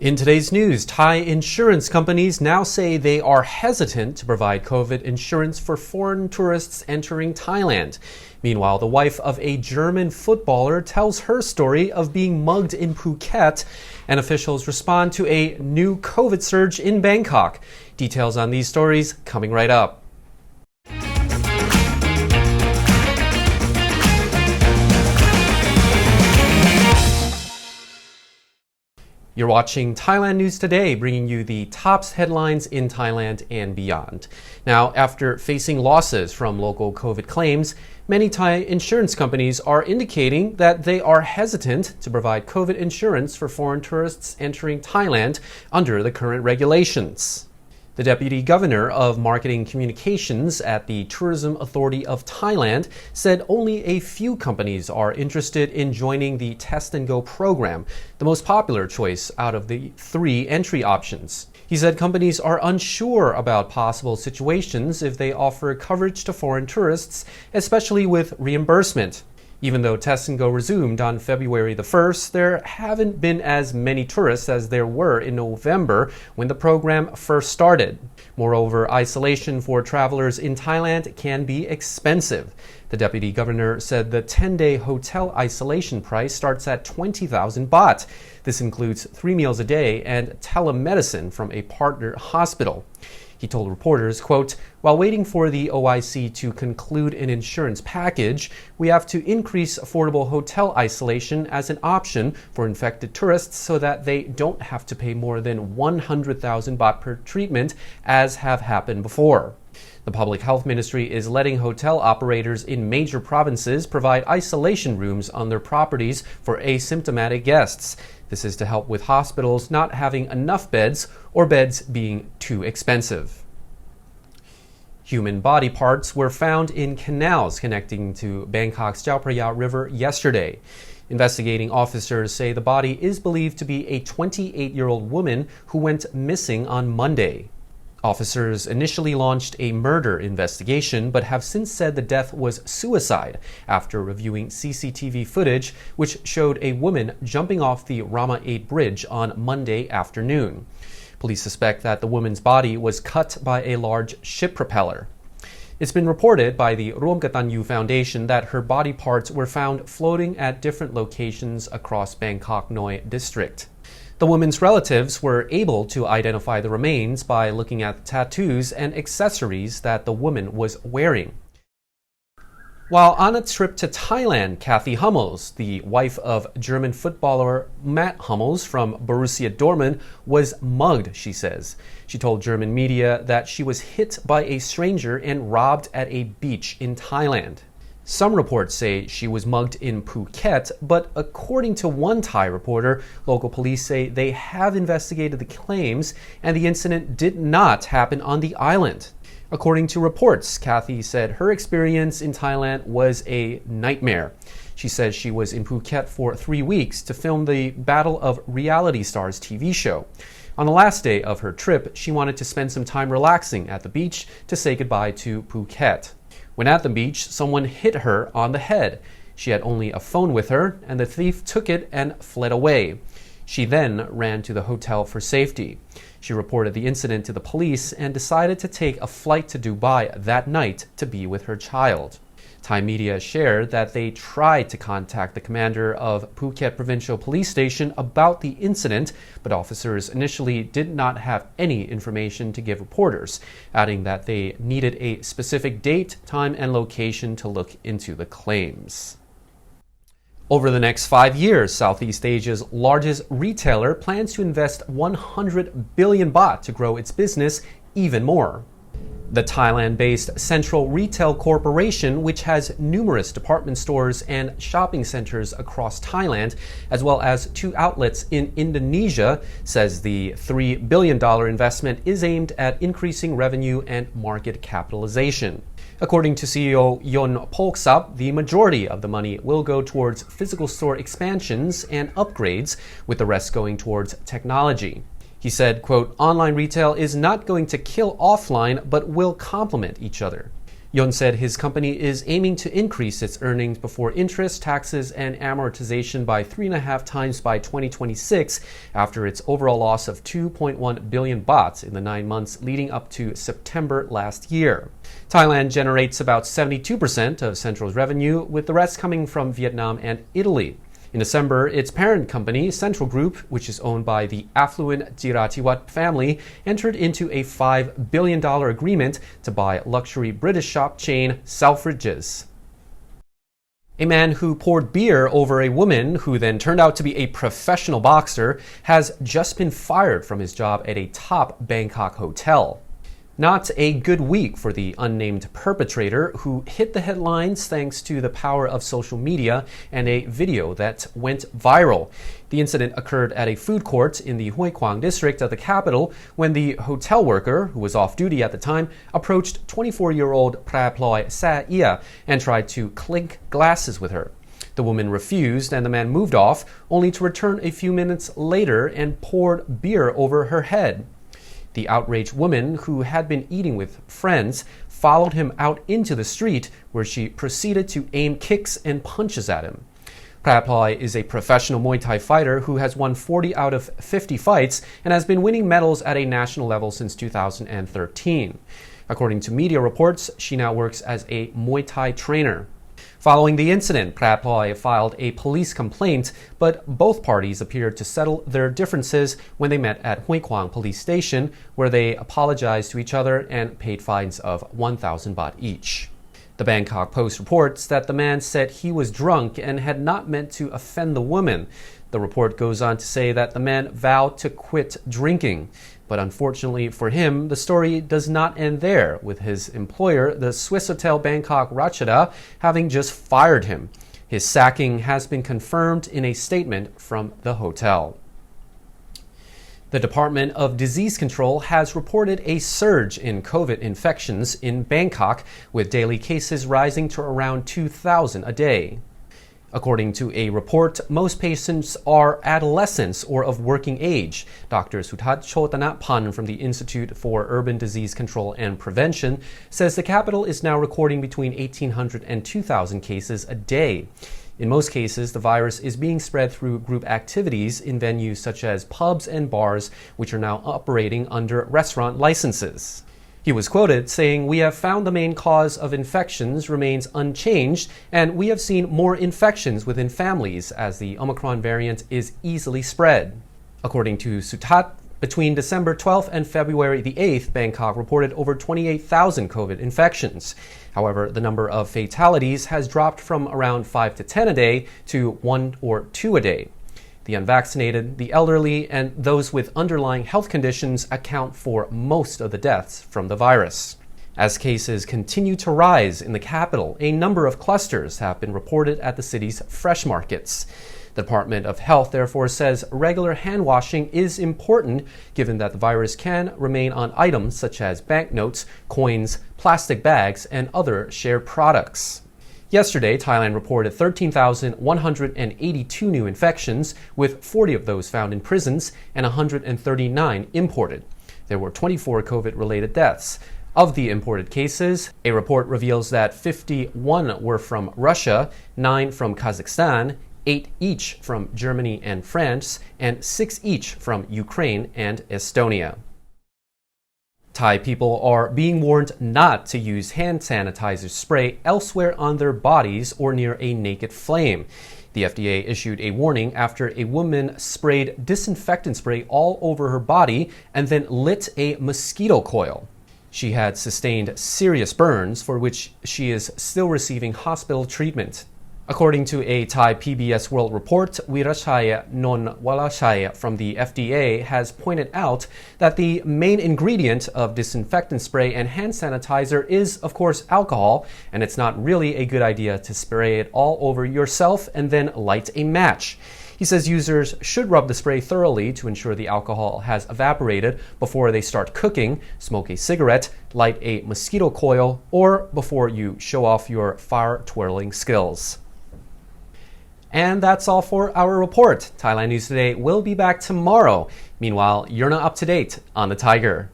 In today's news, Thai insurance companies now say they are hesitant to provide COVID insurance for foreign tourists entering Thailand. Meanwhile, the wife of a German footballer tells her story of being mugged in Phuket, and officials respond to a new COVID surge in Bangkok. Details on these stories coming right up. You're watching Thailand News Today, bringing you the top headlines in Thailand and beyond. Now, after facing losses from local COVID claims, many Thai insurance companies are indicating that they are hesitant to provide COVID insurance for foreign tourists entering Thailand under the current regulations. The Deputy Governor of Marketing Communications at the Tourism Authority of Thailand said only a few companies are interested in joining the Test and Go program, the most popular choice out of the three entry options. He said companies are unsure about possible situations if they offer coverage to foreign tourists, especially with reimbursement. Even though Test and Go resumed on February the 1st, there haven't been as many tourists as there were in November when the program first started. Moreover, isolation for travelers in Thailand can be expensive. The deputy governor said the 10-day hotel isolation price starts at 20,000 baht. This includes 3 meals a day and telemedicine from a partner hospital. He told reporters, quote, "While waiting for the OIC to conclude an insurance package, we have to increase affordable hotel isolation as an option for infected tourists so that they don't have to pay more than 100,000 baht per treatment, as have happened before." The Public Health Ministry is letting hotel operators in major provinces provide isolation rooms on their properties for asymptomatic guests. This is to help with hospitals not having enough beds or beds being too expensive. Human body parts were found in canals connecting to Bangkok's Chao Phraya River yesterday. Investigating officers say the body is believed to be a 28-year-old woman who went missing on Monday. Officers initially launched a murder investigation but have since said the death was suicide after reviewing CCTV footage which showed a woman jumping off the Rama 8 bridge on Monday afternoon. Police suspect that the woman's body was cut by a large ship propeller. It's been reported by the Ruom Katanyu Foundation that her body parts were found floating at different locations across Bangkok Noi district. The woman's relatives were able to identify the remains by looking at the tattoos and accessories that the woman was wearing. While on a trip to Thailand, Kathy Hummels, the wife of German footballer Matt Hummels from Borussia Dortmund, was mugged, she says. She told German media that she was hit by a stranger and robbed at a beach in Thailand. Some reports say she was mugged in Phuket, but according to one Thai reporter, local police say they have investigated the claims and the incident did not happen on the island. According to reports, Kathy said her experience in Thailand was a nightmare. She says she was in Phuket for 3 weeks to film the Battle of Reality Stars TV show. On the last day of her trip, she wanted to spend some time relaxing at the beach to say goodbye to Phuket. When at the beach, someone hit her on the head. She had only a phone with her, and the thief took it and fled away. She then ran to the hotel for safety. She reported the incident to the police and decided to take a flight to Dubai that night to be with her child. Thai media shared that they tried to contact the commander of Phuket Provincial Police Station about the incident, but officers initially did not have any information to give reporters, adding that they needed a specific date, time, and location to look into the claims. Over the next 5 years, Southeast Asia's largest retailer plans to invest 100 billion baht to grow its business even more. The Thailand-based Central Retail Corporation, which has numerous department stores and shopping centers across Thailand, as well as 2 outlets in Indonesia, says the $3 billion investment is aimed at increasing revenue and market capitalization. According to CEO Yon Polksap, the majority of the money will go towards physical store expansions and upgrades, with the rest going towards technology. He said, quote, "Online retail is not going to kill offline, but will complement each other." Yon said his company is aiming to increase its earnings before interest, taxes, and amortization by 3.5 times by 2026 after its overall loss of 2.1 billion baht in the 9 months leading up to September last year. Thailand generates about 72% of Central's revenue, with the rest coming from Vietnam and Italy. In December, its parent company, Central Group, which is owned by the affluent Jiratiwat family, entered into a $5 billion agreement to buy luxury British shop chain Selfridges. A man who poured beer over a woman who then turned out to be a professional boxer has just been fired from his job at a top Bangkok hotel. Not a good week for the unnamed perpetrator, who hit the headlines thanks to the power of social media and a video that went viral. The incident occurred at a food court in the Hue Quang district of the capital when the hotel worker, who was off duty at the time, approached 24-year-old Praploy Sa Ia and tried to clink glasses with her. The woman refused and the man moved off, only to return a few minutes later and poured beer over her head. The outraged woman, who had been eating with friends, followed him out into the street, where she proceeded to aim kicks and punches at him. Praploy is a professional Muay Thai fighter who has won 40 out of 50 fights and has been winning medals at a national level since 2013. According to media reports, she now works as a Muay Thai trainer. Following the incident, Praploy filed a police complaint, but both parties appeared to settle their differences when they met at Hue Quang police station, where they apologized to each other and paid fines of 1,000 baht each. The Bangkok Post reports that the man said he was drunk and had not meant to offend the woman. The report goes on to say that the man vowed to quit drinking. But unfortunately for him, the story does not end there, with his employer, the Swiss Hotel Bangkok Ratchada, having just fired him. His sacking has been confirmed in a statement from the hotel. The Department of Disease Control has reported a surge in COVID infections in Bangkok, with daily cases rising to around 2,000 a day. According to a report, most patients are adolescents or of working age. Dr. Suthat Chotanapan from the Institute for Urban Disease Control and Prevention says the capital is now recording between 1,800 and 2,000 cases a day. In most cases, the virus is being spread through group activities in venues such as pubs and bars, which are now operating under restaurant licenses. He was quoted saying, "We have found the main cause of infections remains unchanged, and we have seen more infections within families as the Omicron variant is easily spread." According to Suthat, between December 12th and February the 8th, Bangkok reported over 28,000 COVID infections. However, the number of fatalities has dropped from around 5 to 10 a day to 1 or 2 a day. The unvaccinated, the elderly, and those with underlying health conditions account for most of the deaths from the virus. As cases continue to rise in the capital, a number of clusters have been reported at the city's fresh markets. The Department of Health therefore says regular hand washing is important, given that the virus can remain on items such as banknotes, coins, plastic bags, and other shared products. Yesterday, Thailand reported 13,182 new infections, with 40 of those found in prisons and 139 imported. There were 24 COVID-related deaths. Of the imported cases, a report reveals that 51 were from Russia, 9 from Kazakhstan, 8 each from Germany and France, and 6 each from Ukraine and Estonia. Thai people are being warned not to use hand sanitizer spray elsewhere on their bodies or near a naked flame. The FDA issued a warning after a woman sprayed disinfectant spray all over her body and then lit a mosquito coil. She had sustained serious burns, for which she is still receiving hospital treatment. According to a Thai PBS World report, Wirachaya Nonwalachaya from the FDA has pointed out that the main ingredient of disinfectant spray and hand sanitizer is, of course, alcohol, and it's not really a good idea to spray it all over yourself and then light a match. He says users should rub the spray thoroughly to ensure the alcohol has evaporated before they start cooking, smoke a cigarette, light a mosquito coil, or before you show off your fire-twirling skills. And that's all for our report. Thailand News Today will be back tomorrow. Meanwhile, you're not up to date on the Thaiger.